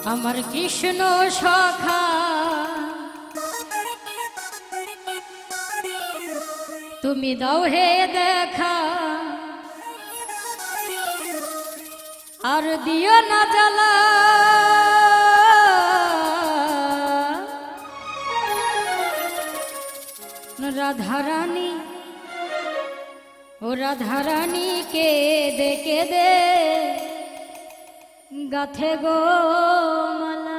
আমার কৃষ্ণ সখা তুমি দাও হে দেখা আর দিও না জ্বালা রাধারানী ও রাধারানী কে দে গাথে গো মালা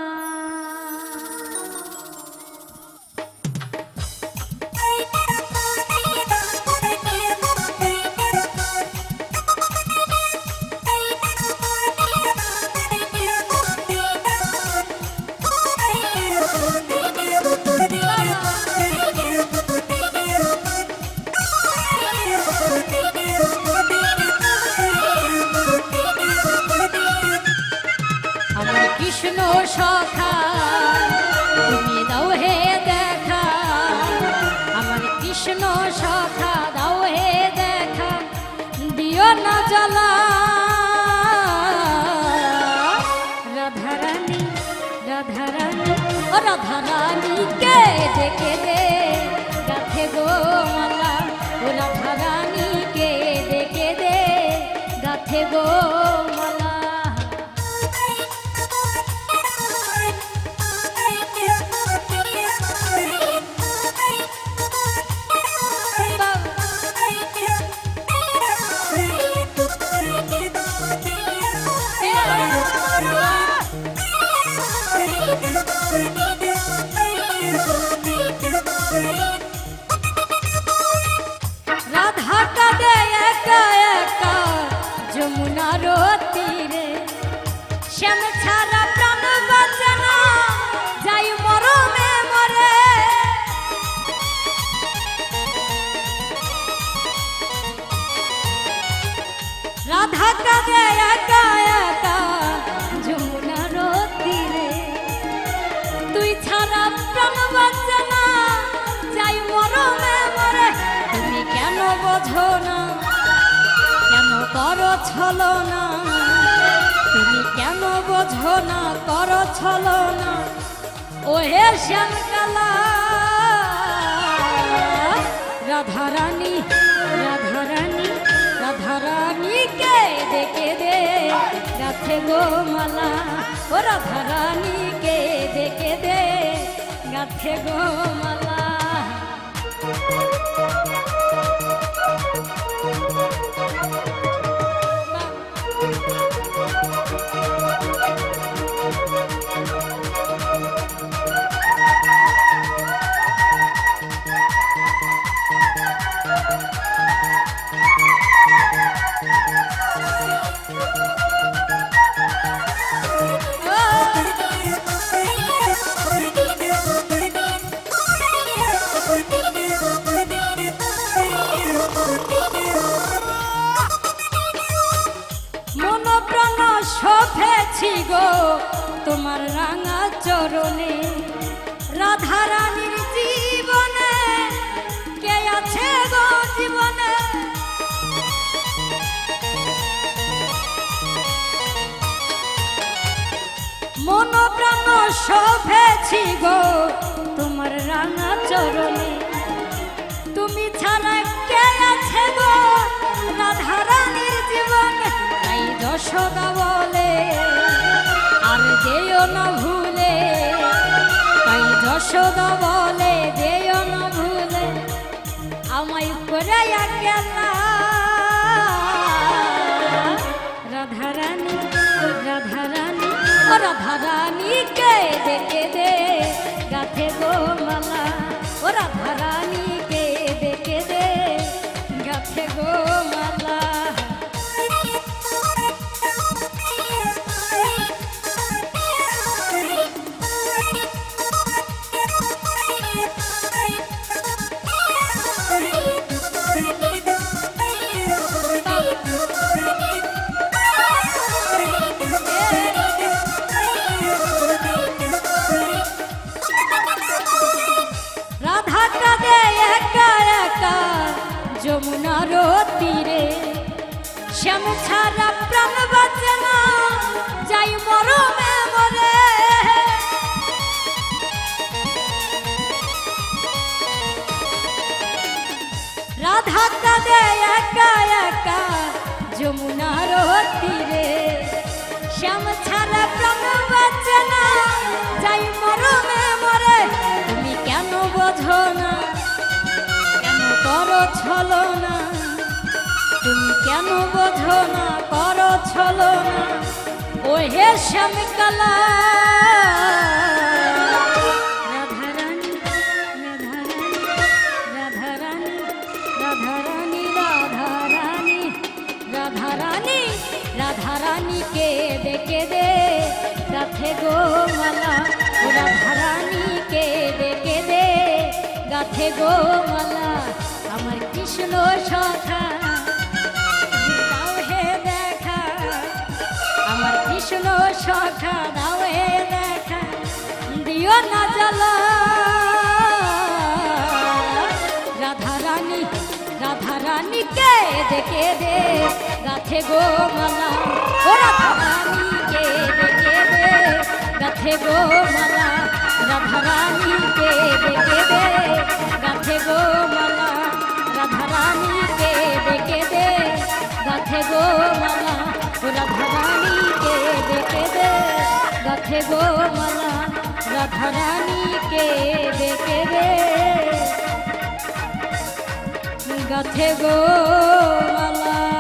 কৃষ্ণ সখা তুমি দাও হে দেখা আমার কৃষ্ণ সখা দাও হে দেখা দিও না জ্বালা রাধারানী রাধারানী ও রাধারানী কে দে গাথে গো মালা ও রাধারানী কে দে গাথে গো মালা রাধা কাঁদে একা একা যমুনার তীরে শ্যাম ছাড়া প্রাণ বাঁচে না যাই মরমে মরে রাধা কাঁদে একা একা যমুনার তীরে তুই ছাড়া প্রাণ বাঁচে না যাই মরমে মরে তুমি কেন বোঝো না কেন করো ছলনা তুমি কেন বোঝো না করো ছলনা ও হে শ্যামকালা রাধারানী রাধারানী রাধারানী কে দে গাথে গো মালা ও রাধারানী কে দে গাথে গো মালা শোভেছি গো তোমার রাঙা চরণে রাধারানীর জীবনে কে আছে গো জীবনে মন প্রাণ শোভেছি গো তোমার রাঙা চরণে তুমি ছাড়া কে আছে গো রাধারানীর জীবনে তাই যশোদা বলে আর যেও না ভুলে তাই যশোদা বলে যেও না ভুলে আমায় করে একলা রাধারানী রাধারানী ও রাধারানী কে দে গাথে গো মালা ও রাধারানী কে দে গাথে গো মালা রাধা কাঁদে একা একা যমুনার তীরে শ্যাম ছাড়া প্রাণ বাঁচে না যাই মরমে মরে যমুনার তীরে শ্যাম ছাড়া প্রাণ বাঁচে না যাই মরমে মরে তুমি কেন বোঝো না কেন করো ছলনা তুমি কেন বোঝো না করো ছলনা ও হে শ্যামকালা রাধারানী রাধারানী রাধারানী রাধারানী রাধারানী রাধারানী কে দেখে দে গাথে গো মালা রাধারানী কে দেখে দে গাথে গো মালা আমার কৃষ্ণ সখা দাও হে দেখা আমার কৃষ্ণ সখা দাও হে দেখা দিও না জ্বালা রাধারানী রাধারানী কে দেখে দে গাথে গো মালা ও রাধারানী কে দেখে দে গাথে গো মালা রাধারানী কে দেখে দে গাথে গো মালা রাধারানী কে দেখে দে গাথে গো মালা রাধারানী কে দেখে দে গাথে গো মালা রাধারানী কে দেখে দে গাথে গো মালা।